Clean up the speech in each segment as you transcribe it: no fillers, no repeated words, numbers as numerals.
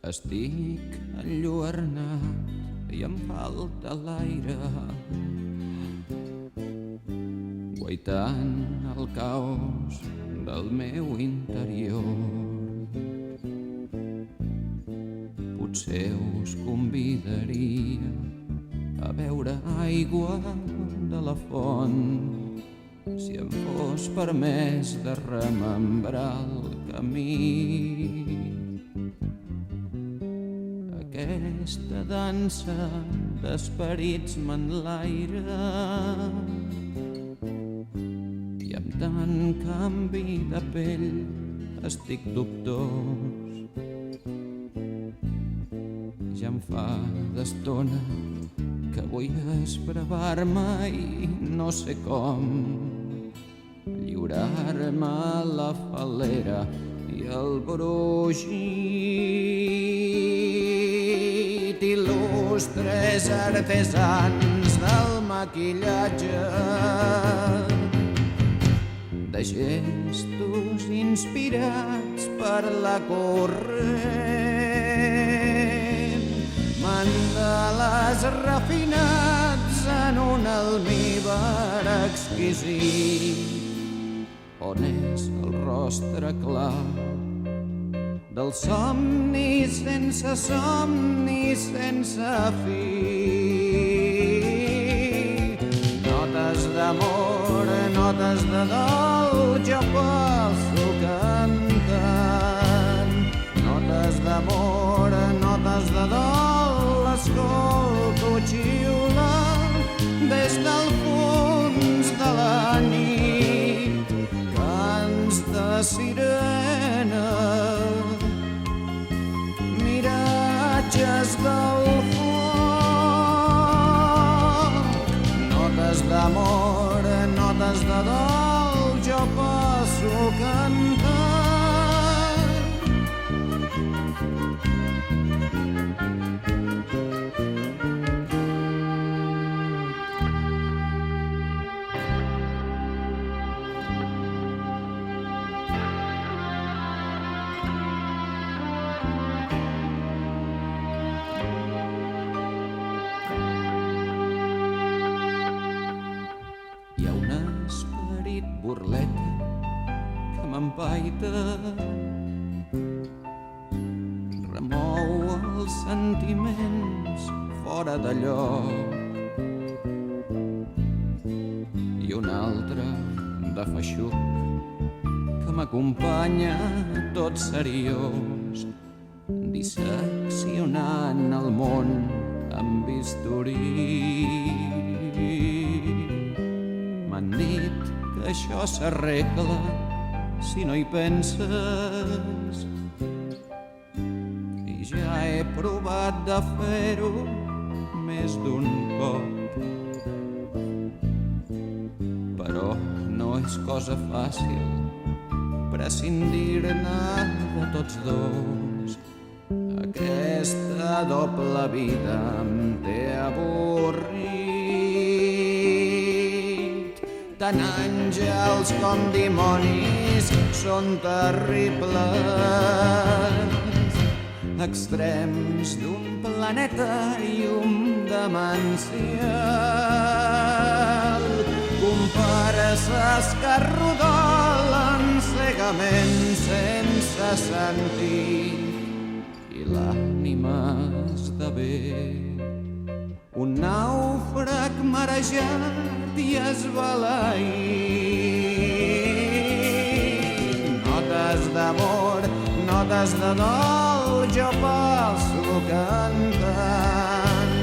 Estic enlluernat i em falta l'aire, guaitant el caos del meu interior. Potser us convidaria a beure aigua de la font, si em fos permès de remembrar el camí. Aquesta dansa d'esperits m'enlaira i amb tant canvi de pell estic dubtós. Ja em fa d'estona que vull esbravar-me i no sé com lliurar-me a la fal·lera i el brogit. Il·lustres artesans del maquillatge, de gestos inspirats per la corrent, mandales refinats en un almíbar exquisit, on és el rostre clar del somni sense fi. Notes d'amor, notes de dol, jo passo cantant. Notes d'amor, notes de dol, l'escolto xiular des del fons de la nit. Cants de sirena, miratges del foc. Notes d'amor, notes de dol, jo passo cantant. Hi ha un esperit burleta que m'empaita, remou els sentiments fora de lloc, i un altre de feixuc que m'acompanya tot seriós, disseccionant el món amb bisturí. M'han dit que això s'arregla si no hi penses, i ja he provat de fer-ho més d'un cop, però no és cosa fàcil prescindir-ne de tots dos. Aquesta doble vida em té avorrit. Tant àngels com dimonis són terribles, extrems d'un planeta llum demencial, compareses que rodolen cegament sense sentit, i l'ànima esdevé un nàufrag marejat i esbalaït. Notes d'amor, notes de dol, jo passo cantant.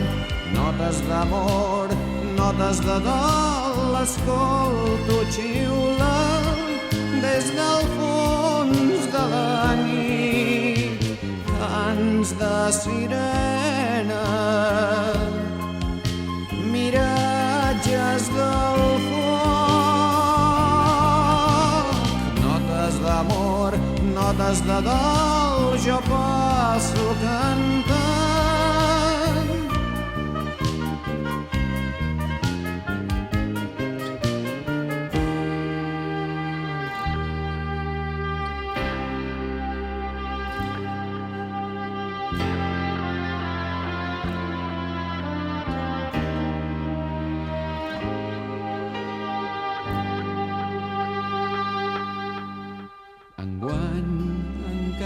Notes d'amor, notes de dol, l'escolto xiular des del fons de la nit. Cants de sirena, miratges del foc. Notes d'amor, notes de dol, jo passo cantant.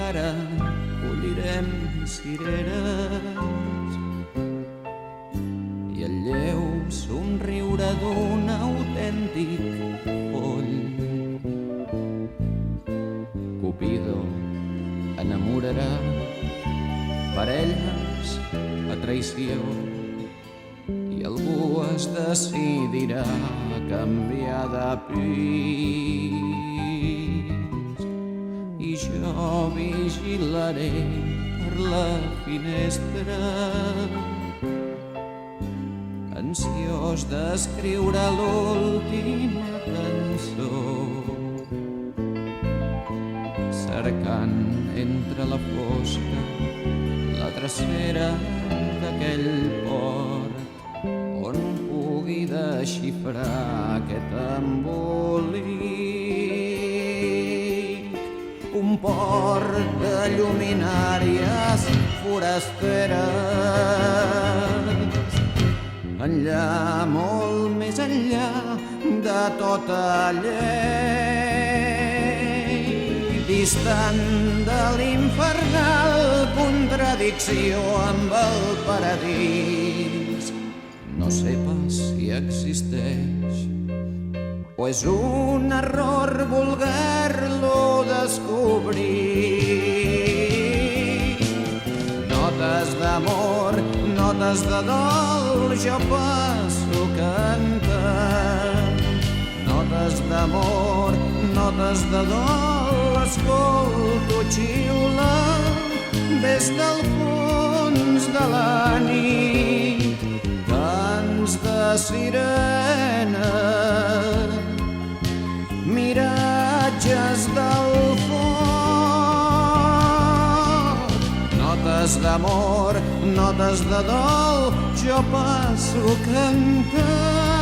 encara collirem cireres i el lleu somriure d'un autèntic poll. Cupido enamorarà parelles a traïció i algú es decidirà a canviar de pis i jo vigilaré per la finestra ansiós d'escriure l'última cançó, cercant entre la fosca la drecera d'aquell port on pugui desxifrar aquest embolic, un port de lluminàries forasteres, enllà, molt més enllà de tota llei, distant de l'infernal contradicció amb el paradís. No sé pas si existeix o és un error voler-lo descobrir. Notes d'amor, notes de dol, jo passo cantant. Notes d'amor, notes de dol, escolto xiular des del fons de la nit. Cants de sirena, miratges del foc. Notes d'amor, notes de dol, jo passo cantant.